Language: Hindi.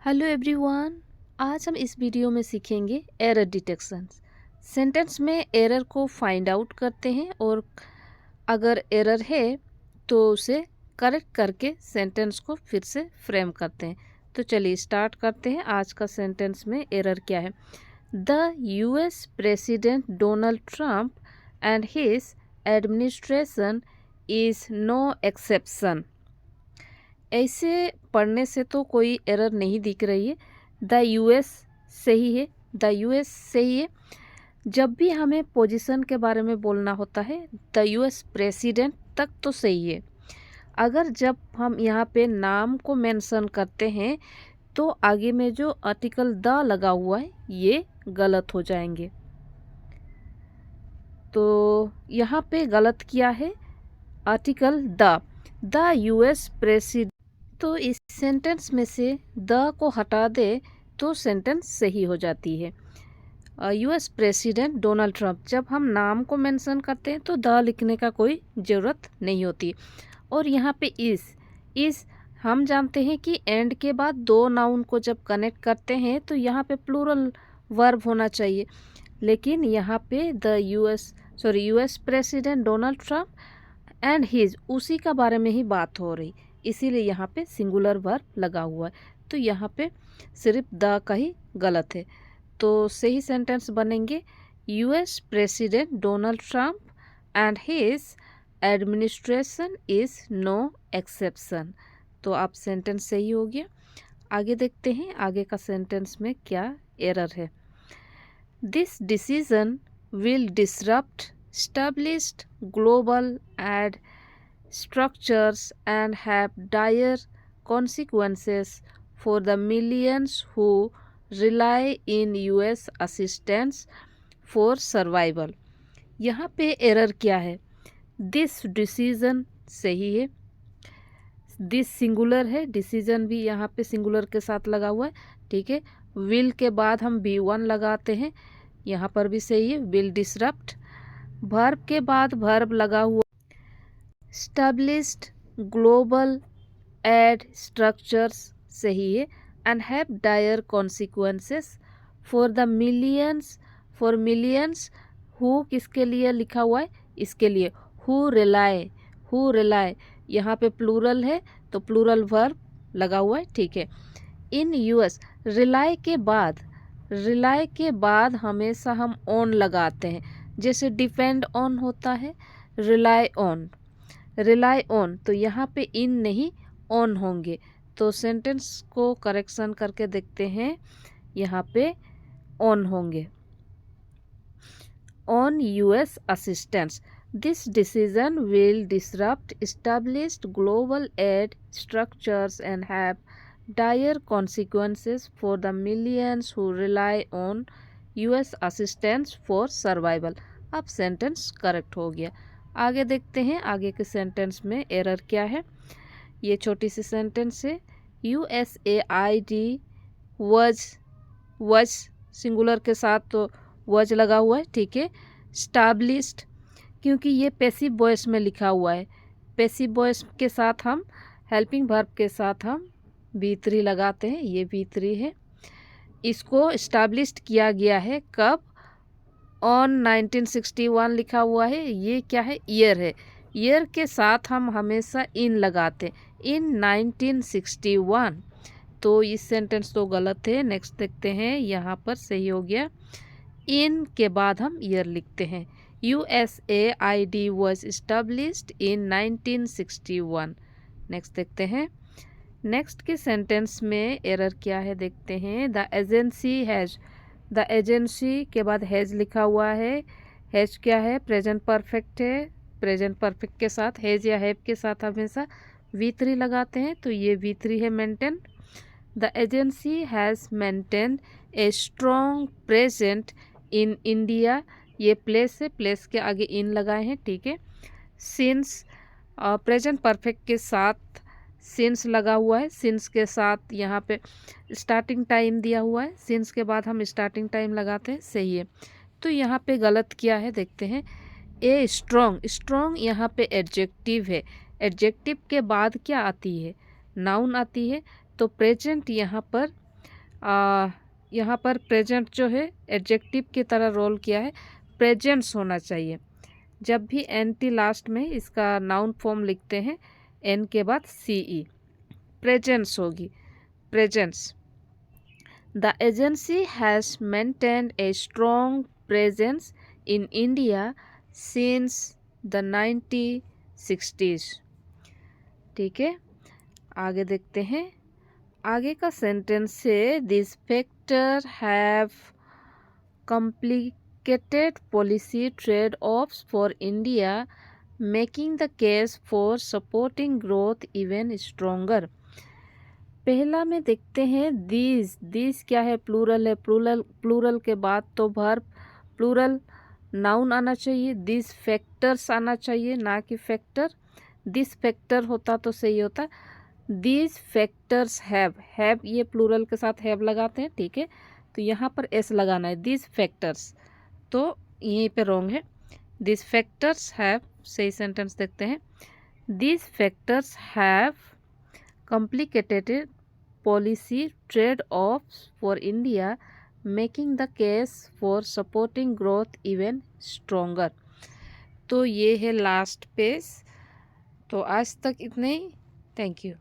Hello everyone. आज हम इस वीडियो में सीखेंगे एरर डिटेक्शन। सेंटेंस में एरर को फाइंड आउट करते हैं और अगर एरर है तो उसे करेक्ट करके सेंटेंस को फिर से फ्रेम करते हैं। तो चलिए स्टार्ट करते हैं। आज का सेंटेंस में एरर क्या है। The US president Donald Trump and his administration is no exception. ऐसे पढ़ने से तो कोई एरर नहीं दिख रही है। द यूएस सही है, द यूएस सही है। जब भी हमें पोजीशन के बारे में बोलना होता है द यूएस प्रेसिडेंट तक तो सही है। अगर जब हम यहाँ पे नाम को मेंशन करते हैं तो आगे में जो आर्टिकल द लगा हुआ है ये गलत हो जाएंगे। तो यहाँ पे गलत किया है आर्टिकल द यूएस प्रेसिडेंट। तो इस सेंटेंस में से द को हटा दे तो सेंटेंस सही हो जाती है। यूएस प्रेसिडेंट डोनाल्ड ट्रंप, जब हम नाम को मेंशन करते हैं तो द लिखने का कोई ज़रूरत नहीं होती। और यहाँ पे इस हम जानते हैं कि एंड के बाद दो नाउन को जब कनेक्ट करते हैं तो यहाँ पे प्लूरल वर्ब होना चाहिए, लेकिन यहाँ पे US president Donald Trump and his उसी का बारे में ही बात हो रही, इसीलिए यहाँ पे सिंगुलर वर्ब लगा हुआ है। तो यहाँ पे सिर्फ द का ही गलत है। तो सही सेंटेंस बनेंगे US president Donald Trump and his administration is no exception. तो आप सेंटेंस सही हो गया। आगे देखते हैं आगे का सेंटेंस में क्या एरर है। This decision will disrupt established global ad structures and have dire consequences for the millions who rely in US assistance for survival। यहाँ पे एरर क्या है। दिस डिसीजन सही है, दिस सिंगुलर है, डिसीजन भी यहाँ पे सिंगुलर के साथ लगा हुआ है, ठीक है। विल के बाद हम B1 लगाते हैं, यहाँ पर भी सही है। विल डिसरप्ट, वर्ब के बाद वर्ब लगा हुआ, स्टैब्लिश्ड ग्लोबल एड स्ट्रक्चर्स सही है। And have dire consequences for the millions, for millions who किसके लिए लिखा हुआ है, इसके लिए हु रिलाय यहाँ पे प्लूरल है तो प्लूरल वर्ब लगा हुआ है, ठीक है। इन यूएस रिलाय के बाद हमेशा हम ऑन लगाते हैं, जैसे डिपेंड ऑन होता है, रिलाई ऑन, तो यहाँ पे इन नहीं ऑन होंगे। तो सेंटेंस को करेक्शन करके देखते हैं, यहाँ पे ऑन होंगे। On US assistance, this decision will disrupt established global aid structures and have dire consequences for the millions who rely on US assistance for survival। अब सेंटेंस करेक्ट हो गया। आगे देखते हैं आगे के सेंटेंस में एरर क्या है। ये छोटी सी सेंटेंस है। USAID वज सिंगुलर के साथ तो वज लगा हुआ है, ठीक है। स्टैब्लिश्ड, क्योंकि ये पैसिव वॉइस में लिखा हुआ है, पैसिव वॉइस के साथ हम हेल्पिंग वर्ब के साथ हम B3 लगाते हैं, ये B3 है। इसको इस्टेब्लिश्ड किया गया है कब, ऑन 1961 लिखा हुआ है, ये क्या है, ईयर है। ईयर के साथ हम हमेशा इन लगाते, इन 1961। तो इस सेंटेंस तो गलत है। नेक्स्ट देखते हैं, यहाँ पर सही हो गया। इन के बाद हम ईयर लिखते हैं। USAID was established in 1961। Next देखते हैं। नेक्स्ट के सेंटेंस में एरर क्या है देखते हैं। द एजेंसी के बाद हैज़ लिखा हुआ है। हैज़ क्या है, प्रेजेंट परफेक्ट है। प्रेजेंट परफेक्ट के साथ हैज़ या हैव के साथ हमेशा V3 लगाते हैं, तो ये V3 है, maintain. The agency has maintain a strong present in India, ये प्लेस है, प्लेस के आगे इन लगाए हैं, ठीक है। सिंस, प्रेजेंट परफेक्ट के साथ सिंस लगा हुआ है, सिंस के साथ यहाँ पे स्टार्टिंग टाइम दिया हुआ है, सिंस के बाद हम स्टार्टिंग टाइम लगाते हैं, सही है। तो यहाँ पे गलत किया है देखते हैं। ए स्ट्रॉन्ग यहाँ पे एडजेक्टिव है, एडजेक्टिव के बाद क्या आती है, नाउन आती है। तो प्रेजेंट यहाँ पर यहाँ पर प्रेजेंट जो है एडजेक्टिव की तरह रोल किया है, प्रेजेंस होना चाहिए। जब भी एन टी लास्ट में इसका नाउन फॉर्म लिखते हैं एन के बाद सी ई, प्रेजेंस होगी, presence. The agency has maintained a strong presence in India since the 1960s। ठीक है, आगे देखते हैं। आगे का सेंटेंस से this factor have complicated policy trade-offs for India, making the case for supporting growth even stronger। पहला में देखते हैं दिस क्या है, प्लूरल है, प्लूरल के बाद तो वर्ब, प्लूरल नाउन आना चाहिए, दिस फैक्टर्स आना चाहिए, ना कि फैक्टर। दिस फैक्टर होता तो सही होता, दिस फैक्टर्स हैव ये प्लूरल के साथ हैव लगाते हैं, ठीक है, तो यहाँ पर एस लगाना है, दिस फैक्टर्स, तो यहीं पे रॉन्ग है। दिस फैक्टर्स हैव, सही सेंटेंस देखते हैं। This factors have complicated policy trade offs for India, making the case for supporting growth even stronger. तो ये है लास्ट पेज। तो आज तक इतने ही, थैंक यू।